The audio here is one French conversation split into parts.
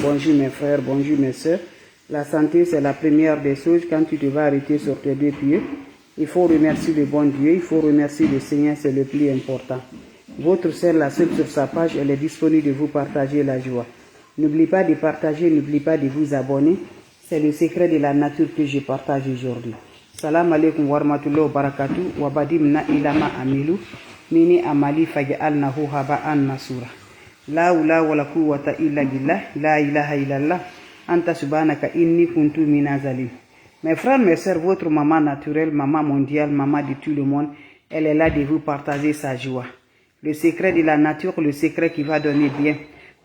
bonjour mes frères, bonjour mes soeurs. La santé, c'est la première des choses. Quand tu te vas arrêter sur tes deux pieds, il faut remercier le bon Dieu, il faut remercier le Seigneur, c'est le plus important. Votre sœur, la seule sur sa page, elle est disponible de vous partager la joie. N'oubliez pas de partager, n'oubliez pas de vous abonner. C'est le secret de la nature que je partage aujourd'hui. Salam alaikum wa rahmatullahi wa barakatuh. Wa badimna ilama amilu. Mini amali faja'alnahu haba'an masura. La hawla wa la quwwata illa billah. La ilaha illallah. Anta subhanaka inni kuntu minazalin. Mes frères, mes sœurs, votre maman naturelle, maman mondiale, maman de tout le monde, elle est là de vous partager sa joie. Le secret de la nature, le secret qui va donner bien.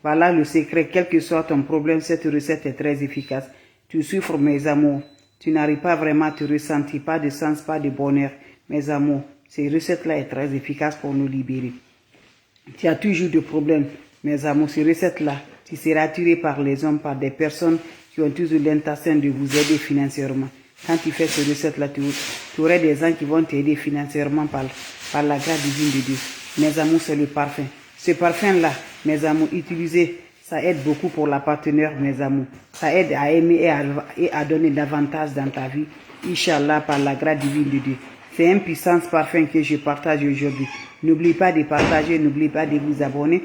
Voilà le secret, quel que soit ton problème, cette recette est très efficace. Tu souffres, mes amours. Tu n'arrives pas vraiment à te ressentir, pas de sens, pas de bonheur. Mes amours, cette recette-là est très efficace pour nous libérer. Tu as toujours des problèmes, mes amours. Cette recette-là, tu seras attiré par les hommes, par des personnes qui ont toujours l'intention de vous aider financièrement. Quand tu fais cette recette-là, tu auras des gens qui vont t'aider financièrement par la grâce divine de Dieu. Mes amours, c'est le parfum. Ce parfum-là, mes amours, utilisez. Ça aide beaucoup pour la partenaire, mes amours. Ça aide à aimer et à donner davantage dans ta vie. Inch'Allah, par la grâce divine de Dieu. C'est un puissant parfum que je partage aujourd'hui. N'oubliez pas de partager, n'oubliez pas de vous abonner.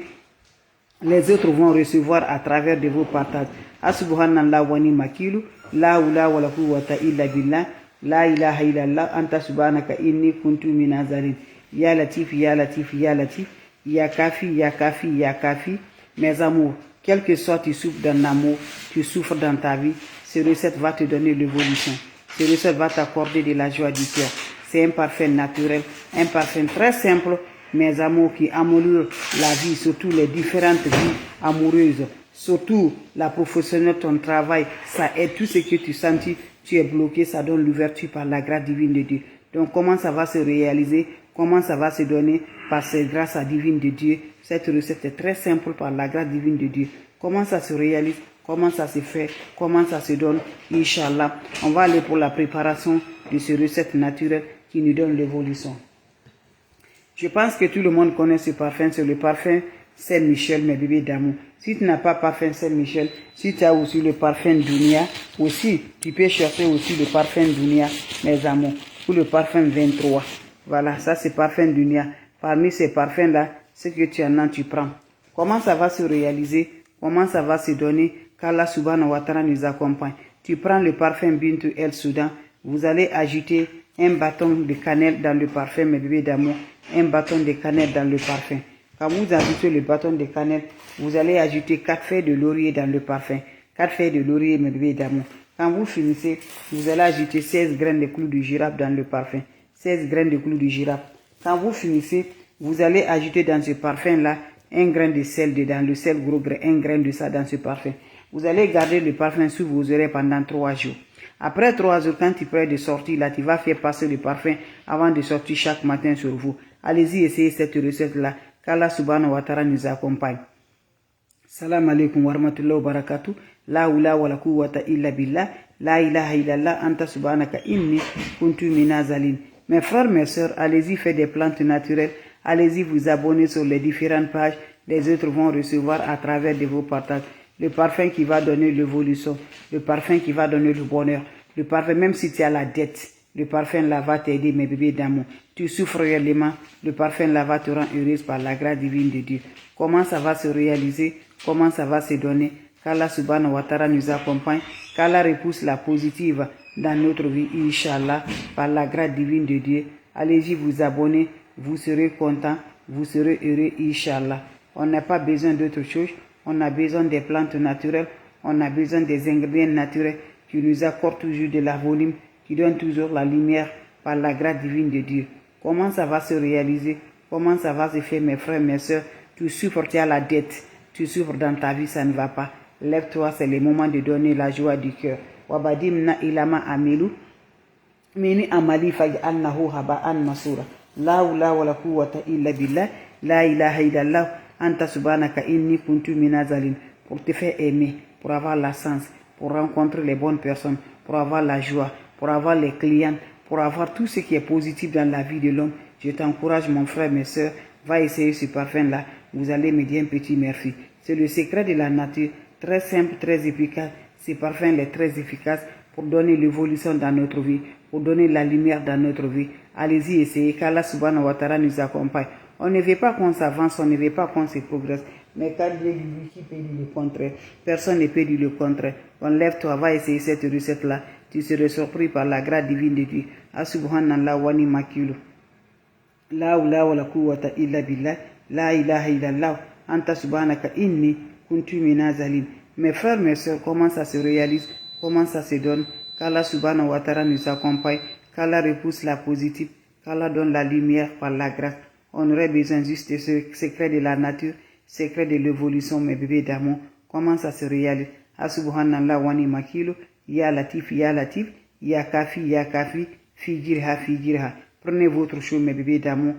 Les autres vont recevoir à travers de vos partages. Asubhanallah wa ni makilu. La hawla wa la quwwata illa billah. La ilaha illallah. Anta subhanaka inni kuntu minazalin. Ya Latif, ya Latif, ya Latif. Ya Kafi, ya Kafi, ya Kafi. Mes amours, quel que soit tu souffres dans l'amour, tu souffres dans ta vie, cette recette va te donner l'évolution. Cette recette va t'accorder de la joie du cœur. C'est un parfum naturel, un parfum très simple, mes amours, qui améliore la vie, surtout les différentes vies amoureuses, surtout la professionnelle, ton travail, ça aide tout ce que tu sens, tu es bloqué, ça donne l'ouverture par la grâce divine de Dieu. Donc comment ça va se réaliser? Comment ça va se donner? Par cette grâce divine de Dieu. Cette recette est très simple par la grâce divine de Dieu. Comment ça se réalise? Comment ça se fait? Comment ça se donne? Inch'Allah, on va aller pour la préparation de cette recette naturelle qui nous donne l'évolution. Je pense que tout le monde connaît ce parfum. C'est le parfum Saint-Michel, mes bébés d'amour. Si tu n'as pas parfum Saint-Michel, si tu as aussi le parfum Dunia, aussi, tu peux chercher aussi le parfum Dunia, mes amours, ou le parfum 23. Voilà, ça c'est parfum Dunia. Parmi ces parfums-là, ce que tu en as, tu prends. Comment ça va se réaliser? Comment ça va se donner? Qu'Allah subhanahu wa ta'ala nous accompagne. Tu prends le parfum Bintu El Soudan. Vous allez ajouter un bâton de cannelle dans le parfum, mes bébés d'amour. Un bâton de cannelle dans le parfum. Quand vous ajoutez le bâton de cannelle, vous allez ajouter 4 feuilles de laurier dans le parfum. 4 feuilles de laurier, mes bébés d'amour. Quand vous finissez, vous allez ajouter 16 graines de clous de girafe dans le parfum. 16 graines de clous de girafe. Quand vous finissez, vous allez ajouter dans ce parfum-là un grain de sel dedans, le sel gros grain, un grain de ça dans ce parfum. Vous allez garder le parfum sous vos oreilles pendant 3 jours. Après 3 jours, quand tu es prêt de sortir, là, tu vas faire passer le parfum avant de sortir chaque matin sur vous. Allez-y, essayez cette recette-là. Qu'Allah subhanahu wa ta'ala nous accompagne. Salam alaikum wa rahmatullahi wa barakatuh. La hawla wa la quwwata illa billah. La ilaha illallah. Anta subhanaka inni kuntu minazalin. Mes frères, mes sœurs, allez-y faire des plantes naturelles. Allez-y vous abonner sur les différentes pages. Les autres vont recevoir à travers de vos partages. Le parfum qui va donner l'évolution. Le parfum qui va donner le bonheur. Le parfum, même si tu as la dette, le parfum là va t'aider, mes bébés d'amour. Tu souffres réellement, le parfum là va te rendre heureuse par la grâce divine de Dieu. Comment ça va se réaliser? Comment ça va se donner? Qu'Allah subhanahu wa ta'ala nous accompagne. Qu'Allah repousse la positive dans notre vie, Inch'Allah, par la grâce divine de Dieu. Allez-y vous abonner, vous serez content, vous serez heureux, Inch'Allah. On n'a pas besoin d'autre chose, on a besoin des plantes naturelles, on a besoin des ingrédients naturels qui nous accordent toujours de la volume, qui donnent toujours la lumière par la grâce divine de Dieu. Comment ça va se réaliser? Comment ça va se faire, mes frères, mes soeurs? Tu souffres, tu as la dette, tu souffres dans ta vie, ça ne va pas. Lève-toi, c'est le moment de donner la joie du cœur. Wabadimna ilama amilu. Mini amali faj'alnahu haba'an masura. La hawla wa la quwwata illa billah. La ilaha illallah. Anta subhanaka inni kuntu minazalin. Pour te faire aimer, pour avoir la sens, pour rencontrer les bonnes personnes, pour avoir la joie, pour avoir les clients, pour avoir tout ce qui est positif dans la vie de l'homme. Je t'encourage, mon frère, mes soeurs, va essayer ce parfum-là. Vous allez me dire un petit merci. C'est le secret de la nature. Très simple, très efficace. Ce parfum est très efficace pour donner l'évolution dans notre vie, pour donner la lumière dans notre vie. Allez-y, essayez, qu'Allah subhanahu wa ta'ala nous accompagne. On ne veut pas qu'on s'avance, on ne veut pas qu'on se progresse. Mais quand Dieu dit qui peut dire le contraire, personne ne peut dire le contraire. On lève-toi, va essayer cette recette-là. Tu seras surpris par la grâce divine de Dieu. Subhanallah wa ni makilu. La hawla wa la quwwata illa billah. La ilaha illallah. Anta subhanaka inni kuntu minazalim. Mes frères, mes soeurs, comment ça se réalise, comment ça se donne, qu'Allah subhanahu wa ta'ala nous accompagne, qu'Allah repousse la positive, qu'Allah donne la lumière par la grâce. On aurait besoin juste de ce secret de la nature, secret de l'évolution, mes bébés d'amour. Comment ça se réalise? Subhanallah wa ni makilu, ya latif, ya kafi, fi. Prenez votre chou, mes bébés d'amour.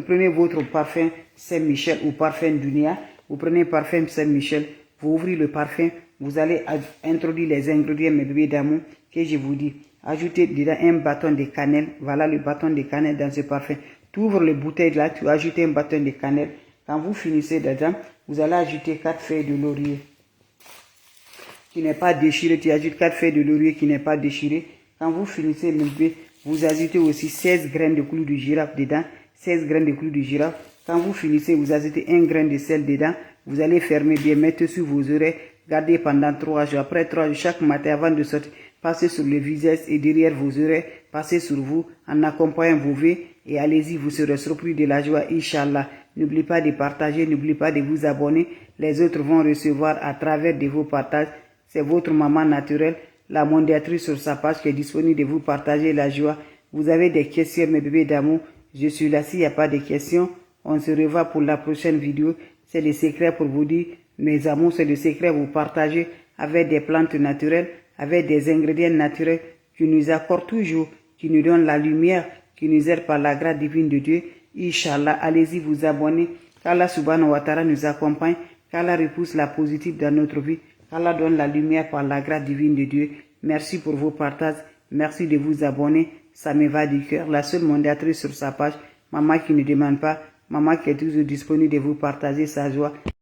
Prenez votre parfum Saint-Michel ou parfum Dunia. Vous prenez parfum Saint-Michel. Vous ouvrez le parfum, vous allez introduire les ingrédients, mes bébés d'amour, que je vous dis. Ajoutez dedans un bâton de cannelle. Voilà le bâton de cannelle dans ce parfum. Tu ouvres les bouteilles là, tu ajoutes un bâton de cannelle. Quand vous finissez dedans, vous allez ajouter 4 feuilles de laurier qui n'est pas déchiré. Tu ajoutes 4 feuilles de laurier qui n'est pas déchiré. Quand vous finissez, mes bébés, vous ajoutez aussi 16 graines de clous de girafe dedans. 16 graines de clous de girafe. Quand vous finissez, vous ajoutez 1 grain de sel dedans. Vous allez fermer bien, mettre sur vos oreilles, gardez pendant 3 jours. Après 3 jours, chaque matin avant de sortir, passez sur le visage et derrière vos oreilles, passez sur vous en accompagnant vos vœux et allez-y, vous serez surpris de la joie, Inch'Allah. N'oubliez pas de partager, n'oubliez pas de vous abonner. Les autres vont recevoir à travers de vos partages. C'est votre maman naturelle, la mondiatrice sur sa page qui est disponible de vous partager la joie. Vous avez des questions, mes bébés d'amour? Je suis là, s'il n'y a pas de questions, on se revoit pour la prochaine vidéo. C'est le secret pour vous dire, mes amours, c'est le secret vous partager avec des plantes naturelles, avec des ingrédients naturels qui nous accordent toujours, qui nous donnent la lumière, qui nous aident par la grâce divine de Dieu. Inch'Allah, allez-y vous abonner. Qu'Allah subhanahu wa ta'ala nous accompagne, qu'Allah repousse la positive dans notre vie, qu'Allah donne la lumière par la grâce divine de Dieu. Merci pour vos partages, merci de vous abonner, ça me va du cœur. La seule mondiatrice sur sa page, maman qui ne demande pas, maman qui est toujours disponible de vous partager sa joie.